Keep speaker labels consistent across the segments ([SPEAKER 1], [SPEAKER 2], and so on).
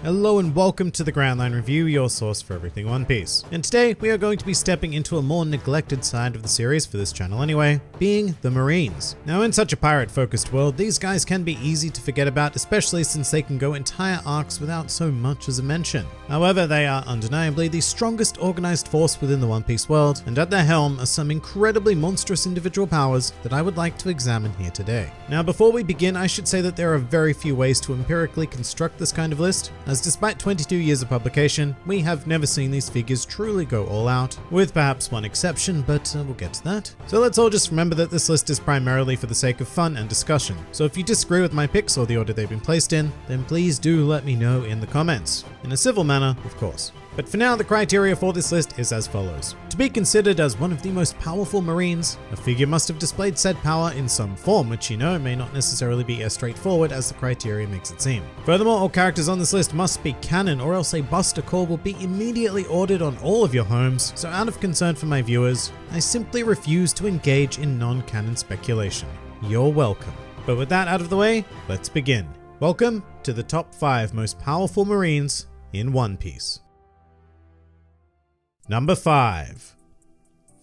[SPEAKER 1] Hello and welcome to the Grand Line Review, your source for everything One Piece. And today we are going to be stepping into a more neglected side of the series for this channel anyway, being the Marines. Now in such a pirate-focused world, these guys can be easy to forget about, especially since they can go entire arcs without so much as a mention. However, they are undeniably the strongest organized force within the One Piece world, and at their helm are some incredibly monstrous individual powers that I would like to examine here today. Now before we begin, I should say that there are very few ways to empirically construct this kind of list, as despite 22 years of publication, we have never seen these figures truly go all out, with perhaps one exception, but we'll get to that. So let's all just remember that this list is primarily for the sake of fun and discussion. So if you disagree with my picks or the order they've been placed in, then please do let me know in the comments. In a civil manner, of course. But for now, the criteria for this list is as follows. To be considered as one of the most powerful Marines, a figure must have displayed said power in some form, which may not necessarily be as straightforward as the criteria makes it seem. Furthermore, all characters on this list must be canon, or else a Buster Call will be immediately ordered on all of your homes, so out of concern for my viewers, I simply refuse to engage in non-canon speculation. You're welcome. But with that out of the way, let's begin. Welcome to the top 5 most powerful Marines in One Piece. Number 5.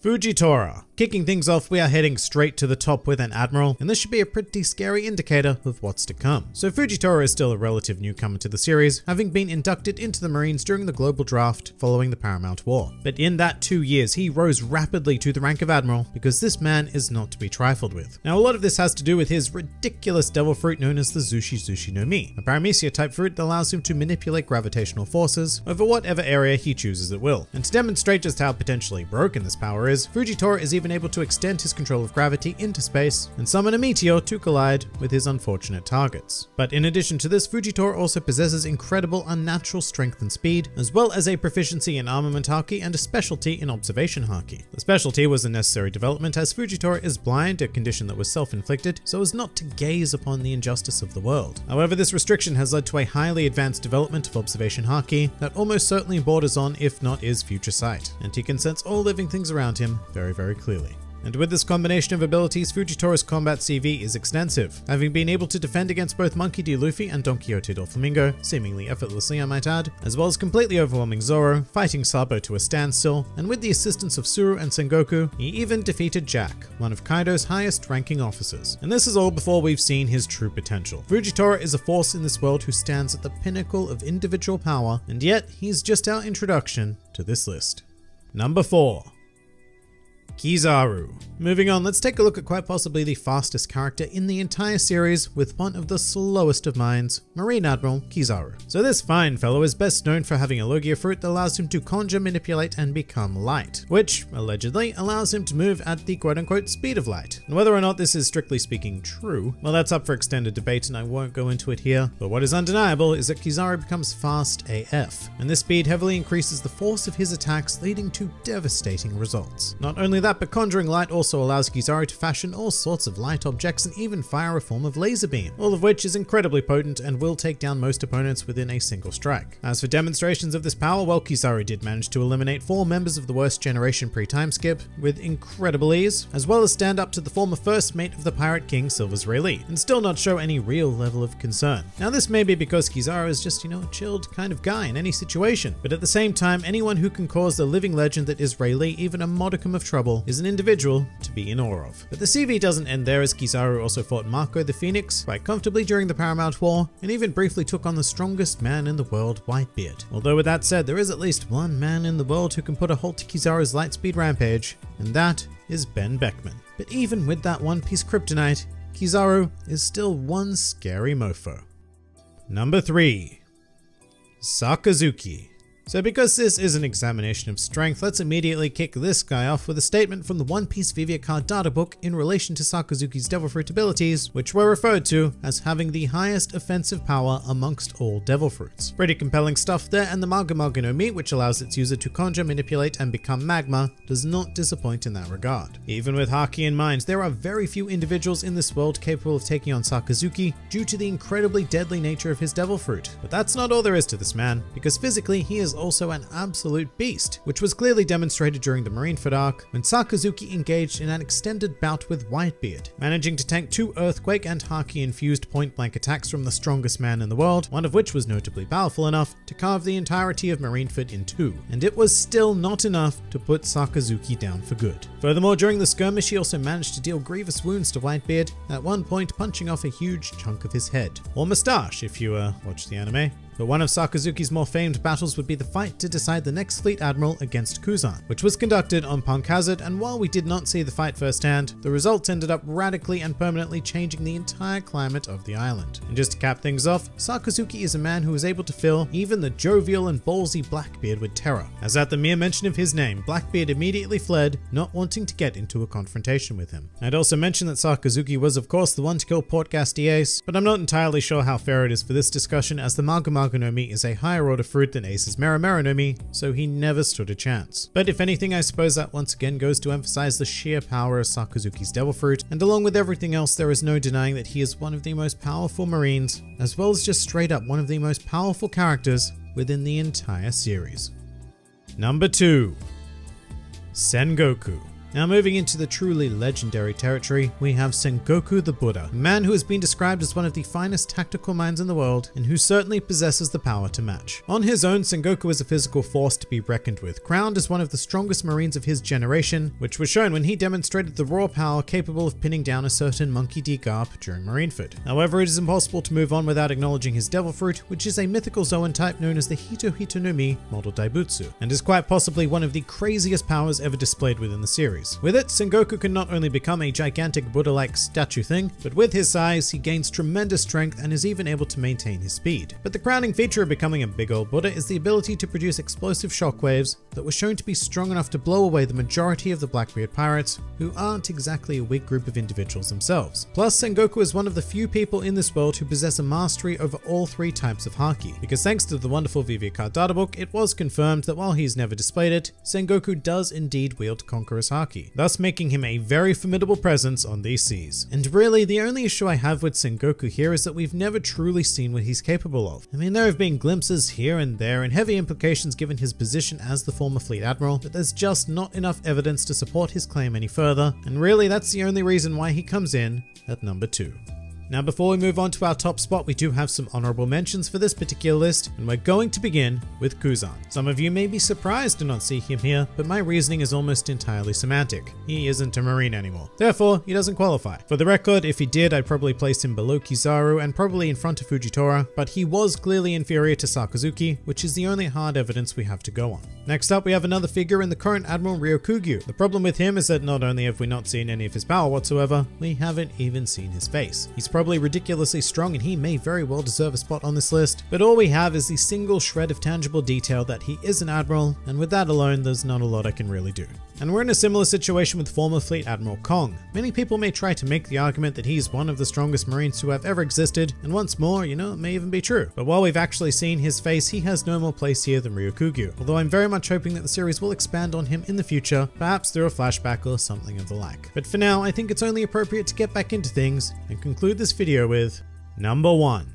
[SPEAKER 1] Fujitora. Kicking things off, we are heading straight to the top with an admiral, and this should be a pretty scary indicator of what's to come. So Fujitora is still a relative newcomer to the series, having been inducted into the Marines during the global draft following the Paramount War. But in that 2 years, he rose rapidly to the rank of admiral because this man is not to be trifled with. Now a lot of this has to do with his ridiculous devil fruit known as the Zushi no Mi, a paramecia type fruit that allows him to manipulate gravitational forces over whatever area he chooses at will. And to demonstrate just how potentially broken this power is, Fujitora is even able to extend his control of gravity into space and summon a meteor to collide with his unfortunate targets. But in addition to this, Fujitora also possesses incredible unnatural strength and speed, as well as a proficiency in armament haki and a specialty in observation haki. The specialty was a necessary development as Fujitora is blind, a condition that was self-inflicted, so as not to gaze upon the injustice of the world. However, this restriction has led to a highly advanced development of observation haki that almost certainly borders on, if not is, future sight, and he can sense all living things around him very, very clearly. And with this combination of abilities, Fujitora's combat CV is extensive, having been able to defend against both Monkey D. Luffy and Don Quixote Doflamingo, seemingly effortlessly I might add, as well as completely overwhelming Zoro, fighting Sabo to a standstill, and with the assistance of Suru and Sengoku, he even defeated Jack, one of Kaido's highest ranking officers. And this is all before we've seen his true potential. Fujitora is a force in this world who stands at the pinnacle of individual power, and yet he's just our introduction to this list. Number 4. Kizaru. Moving on, let's take a look at quite possibly the fastest character in the entire series with one of the slowest of minds, Marine Admiral Kizaru. So this fine fellow is best known for having a Logia fruit that allows him to conjure, manipulate, and become light, which allegedly allows him to move at the quote-unquote speed of light. And whether or not this is strictly speaking true, well, that's up for extended debate and I won't go into it here, but what is undeniable is that Kizaru becomes fast AF, and this speed heavily increases the force of his attacks, leading to devastating results. Not only that, but conjuring light also allows Kizaru to fashion all sorts of light objects and even fire a form of laser beam, all of which is incredibly potent and will take down most opponents within a single strike. As for demonstrations of this power, well, Kizaru did manage to eliminate 4 members of the worst generation pre-time skip with incredible ease, as well as stand up to the former first mate of the Pirate King Silvers Rayleigh, and still not show any real level of concern. Now this may be because Kizaru is just, a chilled kind of guy in any situation, but at the same time, anyone who can cause the living legend that is Rayleigh even a modicum of trouble is an individual to be in awe of. But the CV doesn't end there, as Kizaru also fought Marco the Phoenix quite comfortably during the Paramount War, and even briefly took on the strongest man in the world, Whitebeard. Although with that said, there is at least one man in the world who can put a halt to Kizaru's lightspeed rampage, and that is Ben Beckman. But even with that One Piece kryptonite, Kizaru is still one scary mofo. Number 3. Sakazuki. So because this is an examination of strength, let's immediately kick this guy off with a statement from the One Piece Vivia Card data book in relation to Sakazuki's Devil Fruit abilities, which were referred to as having the highest offensive power amongst all Devil Fruits. Pretty compelling stuff there, and the Maga no Mi, which allows its user to conjure, manipulate, and become magma, does not disappoint in that regard. Even with Haki in mind, there are very few individuals in this world capable of taking on Sakazuki due to the incredibly deadly nature of his Devil Fruit. But that's not all there is to this man, because physically he is also an absolute beast, which was clearly demonstrated during the Marineford arc when Sakazuki engaged in an extended bout with Whitebeard, managing to tank 2 Earthquake and Haki-infused point-blank attacks from the strongest man in the world, one of which was notably powerful enough to carve the entirety of Marineford in 2, and it was still not enough to put Sakazuki down for good. Furthermore, during the skirmish he also managed to deal grievous wounds to Whitebeard, at one point punching off a huge chunk of his head, or moustache if you watch the anime. But one of Sakazuki's more famed battles would be the fight to decide the next Fleet Admiral against Kuzan, which was conducted on Punk Hazard, and while we did not see the fight firsthand, the results ended up radically and permanently changing the entire climate of the island. And just to cap things off, Sakazuki is a man who is able to fill even the jovial and ballsy Blackbeard with terror, as at the mere mention of his name, Blackbeard immediately fled, not wanting to get into a confrontation with him. I'd also mention that Sakazuki was of course the one to kill Portgas Ace, but I'm not entirely sure how fair it is for this discussion, as the Mago no Mi is a higher order fruit than Ace's Mera no Mi, so he never stood a chance. But if anything, I suppose that once again goes to emphasize the sheer power of Sakazuki's Devil Fruit, and along with everything else, there is no denying that he is one of the most powerful Marines, as well as just straight up one of the most powerful characters within the entire series. Number 2. Sengoku. Now moving into the truly legendary territory, we have Sengoku the Buddha, a man who has been described as one of the finest tactical minds in the world and who certainly possesses the power to match. On his own, Sengoku is a physical force to be reckoned with, crowned as one of the strongest marines of his generation, which was shown when he demonstrated the raw power capable of pinning down a certain Monkey D. Garp during Marineford. However, it is impossible to move on without acknowledging his Devil Fruit, which is a mythical Zoan type known as the Hito Hito no Mi Model Daibutsu, and is quite possibly one of the craziest powers ever displayed within the series. With it, Sengoku can not only become a gigantic Buddha-like statue thing, but with his size, he gains tremendous strength and is even able to maintain his speed. But the crowning feature of becoming a big old Buddha is the ability to produce explosive shockwaves that were shown to be strong enough to blow away the majority of the Blackbeard pirates, who aren't exactly a weak group of individuals themselves. Plus, Sengoku is one of the few people in this world who possess a mastery over all 3 types of Haki, because thanks to the wonderful VV Card databook, it was confirmed that while he's never displayed it, Sengoku does indeed wield Conqueror's Haki, thus making him a very formidable presence on these seas. And really, the only issue I have with Sengoku here is that we've never truly seen what he's capable of. I mean, there have been glimpses here and there and heavy implications given his position as the former Fleet Admiral, but there's just not enough evidence to support his claim any further, and really that's the only reason why he comes in at number 2. Now before we move on to our top spot, we do have some honorable mentions for this particular list, and we're going to begin with Kuzan. Some of you may be surprised to not see him here, but my reasoning is almost entirely semantic. He isn't a Marine anymore. Therefore, he doesn't qualify. For the record, if he did, I'd probably place him below Kizaru and probably in front of Fujitora, but he was clearly inferior to Sakazuki, which is the only hard evidence we have to go on. Next up, we have another figure in the current Admiral Ryokugyu. The problem with him is that not only have we not seen any of his power whatsoever, we haven't even seen his face. He's probably ridiculously strong and he may very well deserve a spot on this list, but all we have is the single shred of tangible detail that he is an admiral, and with that alone there's not a lot I can really do. And we're in a similar situation with former Fleet Admiral Kong. Many people may try to make the argument that he's one of the strongest Marines who have ever existed, and once more, it may even be true. But while we've actually seen his face, he has no more place here than Ryokugyu, although I'm very much hoping that the series will expand on him in the future, perhaps through a flashback or something of the like. But for now, I think it's only appropriate to get back into things and conclude this video with number 1.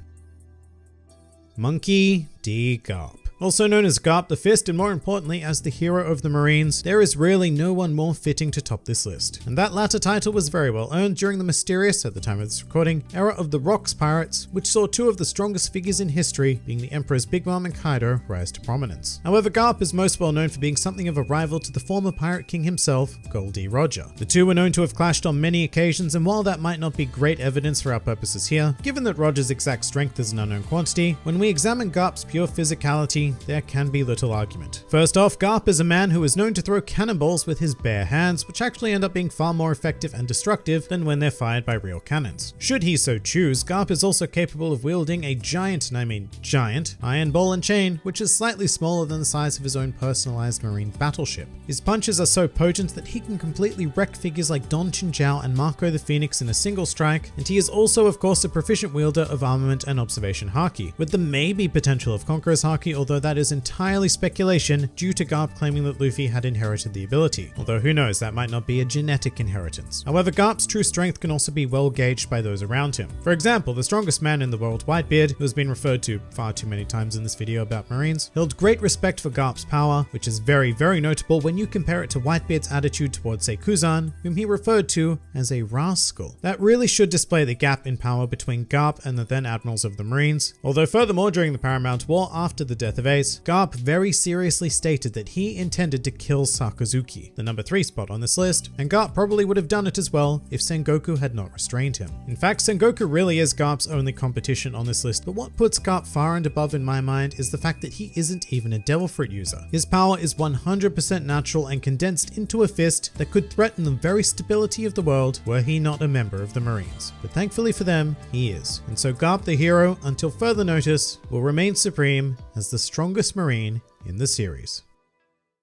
[SPEAKER 1] Monkey D. Garp. Also known as Garp the Fist, and more importantly as the hero of the Marines, there is really no one more fitting to top this list. And that latter title was very well earned during the mysterious, at the time of this recording, era of the Rocks Pirates, which saw 2 of the strongest figures in history, being the Emperors Big Mom and Kaido, rise to prominence. However, Garp is most well known for being something of a rival to the former Pirate King himself, Gol D. Roger. The 2 were known to have clashed on many occasions, and while that might not be great evidence for our purposes here, given that Roger's exact strength is an unknown quantity, when we examine Garp's pure physicality, there can be little argument. First off, Garp is a man who is known to throw cannonballs with his bare hands, which actually end up being far more effective and destructive than when they're fired by real cannons. Should he so choose, Garp is also capable of wielding a giant, and I mean giant, iron ball and chain, which is slightly smaller than the size of his own personalized marine battleship. His punches are so potent that he can completely wreck figures like Don Chinchao and Marco the Phoenix in a single strike, and he is also of course a proficient wielder of armament and observation Haki, with the maybe potential of Conqueror's Haki, although that is entirely speculation due to Garp claiming that Luffy had inherited the ability, although who knows, that might not be a genetic inheritance. However, Garp's true strength can also be well gauged by those around him. For example, the strongest man in the world, Whitebeard, who has been referred to far too many times in this video about Marines, held great respect for Garp's power, which is very, very notable when you compare it to Whitebeard's attitude towards Seikuzan, whom he referred to as a rascal. That really should display the gap in power between Garp and the then admirals of the Marines. Although furthermore, during the Paramount War after the death of Ace, Garp very seriously stated that he intended to kill Sakazuki, the number 3 spot on this list, and Garp probably would have done it as well if Sengoku had not restrained him. In fact, Sengoku really is Garp's only competition on this list, but what puts Garp far and above in my mind is the fact that he isn't even a Devil Fruit user. His power is 100% natural and condensed into a fist that could threaten the very stability of the world were he not a member of the Marines. But thankfully for them, he is. And so Garp the hero, until further notice, will remain supreme as the strongest Marine in the series.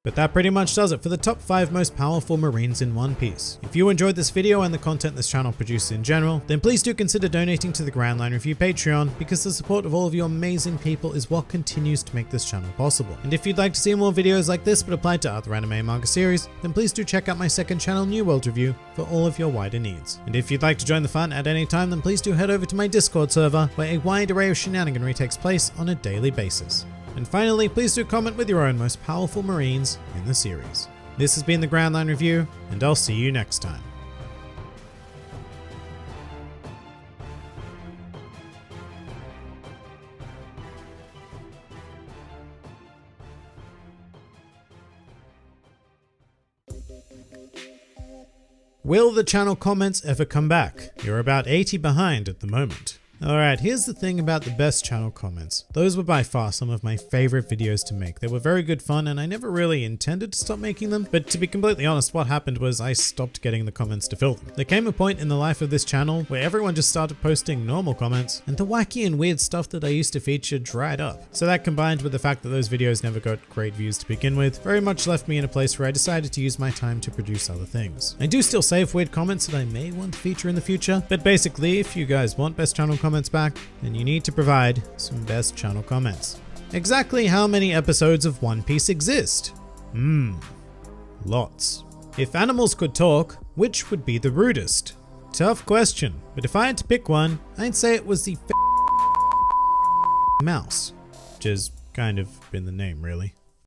[SPEAKER 1] But that pretty much does it for the top 5 most powerful Marines in One Piece. If you enjoyed this video and the content this channel produces in general, then please do consider donating to the Grand Line Review Patreon, because the support of all of you amazing people is what continues to make this channel possible. And if you'd like to see more videos like this but applied to other anime and manga series, then please do check out my second channel, New World Review, for all of your wider needs. And if you'd like to join the fun at any time, then please do head over to my Discord server, where a wide array of shenaniganry takes place on a daily basis. And finally, please do comment with your own most powerful Marines in the series. This has been the Grand Line Review, and I'll see you next time. Will the channel comments ever come back? You're about 80 behind at the moment. Alright, here's the thing about the best channel comments. Those were by far some of my favorite videos to make. They were very good fun and I never really intended to stop making them, but to be completely honest, what happened was I stopped getting the comments to fill them. There came a point in the life of this channel where everyone just started posting normal comments and the wacky and weird stuff that I used to feature dried up. So that, combined with the fact that those videos never got great views to begin with, very much left me in a place where I decided to use my time to produce other things. I do still save weird comments that I may want to feature in the future, but basically if you guys want best channel comments back, then you need to provide some best channel comments. Exactly how many episodes of One Piece exist? Lots. If animals could talk, which would be the rudest? Tough question, but if I had to pick one, I'd say it was the mouse, which has kind of been the name, really.